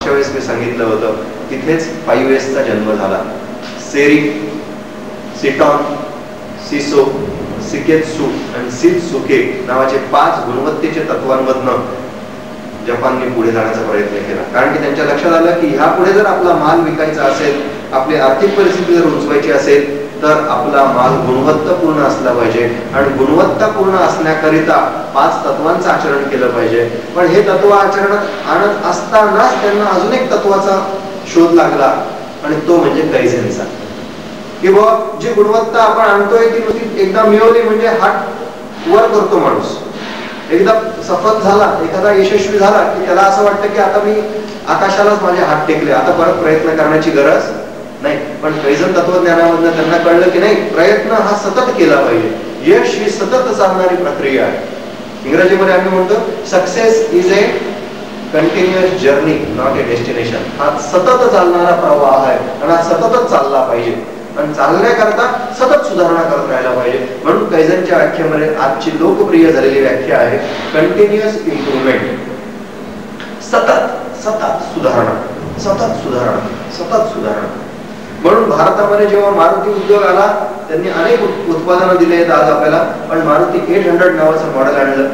मागच्या वेळेस मी सांगितलं होतं, तिथेच 5Sचा जन्म झाला. सेरिक, सिटॉन, सिसो, सिकेत्सू आणि शिनसुके नावाचे 5 गुणवत्तेचे तत्वांमधनं जपानने पुढे जाण्याचा प्रयत्न केला. कारण की त्यांच्या लक्षात आलं की ह्या पुढे जर आपला माल विकायचा असेल, आपली आर्थिक परिस्थिती जर उंचवायची असेल, तर आपला माल गुणवत्तापूर्ण असला पाहिजे. आणि गुणवत्तापूर्ण असण्याकरिता 5 तत्वांचं आचरण केलं पाहिजे. पण हे तत्व आचरणात आणत असतानाच त्यांना अजून एक तत्वाचा शोध लागला, आणि तो म्हणजे कैझेनचा. की बाबा जी गुणवत्ता आपण आणतोय ती नुसती एकदा मिळवली म्हणजे हात वर करतो माणूस. एकदा सफल झाला, एखादा यशस्वी झाला की त्याला असं वाटतं की आता मी आकाशालाच माझे हात टेकले, आता परत प्रयत्न करण्याची गरज नाही. पण कैझन तत्वज्ञानामधनं त्यांना कळलं की नाही, प्रयत्न हा सतत केला पाहिजे. यश ही सतत चालणारी प्रक्रिया आहे. इंग्रजीमध्ये आम्ही म्हणतो success is a continuous journey not a destination. हा सतत चालणारा प्रवाह आहे आणि हा सततच चालला पाहिजे. आणि चालण्याकरता सतत सुधारणा करत राहायला पाहिजे. म्हणून कैझनच्या व्याख्येमध्ये आजची लोकप्रिय झालेली व्याख्या आहे कंटिन्युअस इम्प्रूव्हमेंट. सतत सतत सुधारणा, सतत सुधारणा, सतत सुधारणा. म्हणून भारतामध्ये जेव्हा मारुती उद्योग आला, त्यांनी अनेक उत्पादनं दिले आहेत आज आपल्याला. पण मारुती 800 नावाचं मॉडेल आणलं,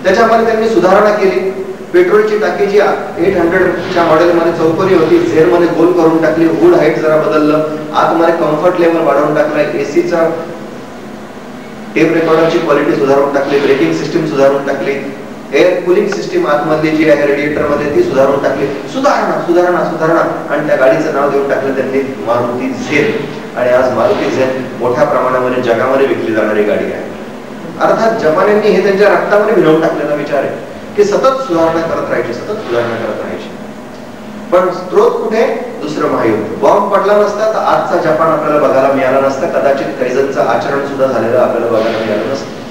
त्याच्यामध्ये त्यांनी सुधारणा केली. पेट्रोलची टाकी जी 800च्या मॉडेलमध्ये चौकोनी होती, झेर मध्ये गोल करून टाकली, हुड हाईट जरा बदललं, आतमध्ये कम्फर्ट लेवल वाढवून टाकलाय, एसीचा टेप रेकॉर्डरची क्वालिटी सुधारून टाकली, ब्रेकिंग सिस्टीम सुधारून टाकली, एअर कूलिंग सिस्टीम आतमधली जी आहे रेडिएटर मध्ये ती सुधारून टाकली. सुधारणा सुधारणा सुधारणा. आणि त्या गाडीचं नाव देऊन टाकलं त्यांनी मारुती झेन. आणि आज मारुती झेन मोठ्या प्रमाणामध्ये जगामध्ये विकली जाणारी गाडी आहे. अर्थात जपान्यांनी हे त्यांच्या रक्तामध्ये भिनवून टाकलेला विचार आहे की सतत सुधारणा करत राहायची, सतत सुधारणा करत राहायची. पण स्त्रोत कुठे? दुसरं महायुद्ध. बॉम्ब पडला नसता तर आजचा जपान आपल्याला बघायला मिळाला नसता. कदाचित कैझनचं आचरण सुद्धा झालेलं आपल्याला बघायला मिळालं नसतं.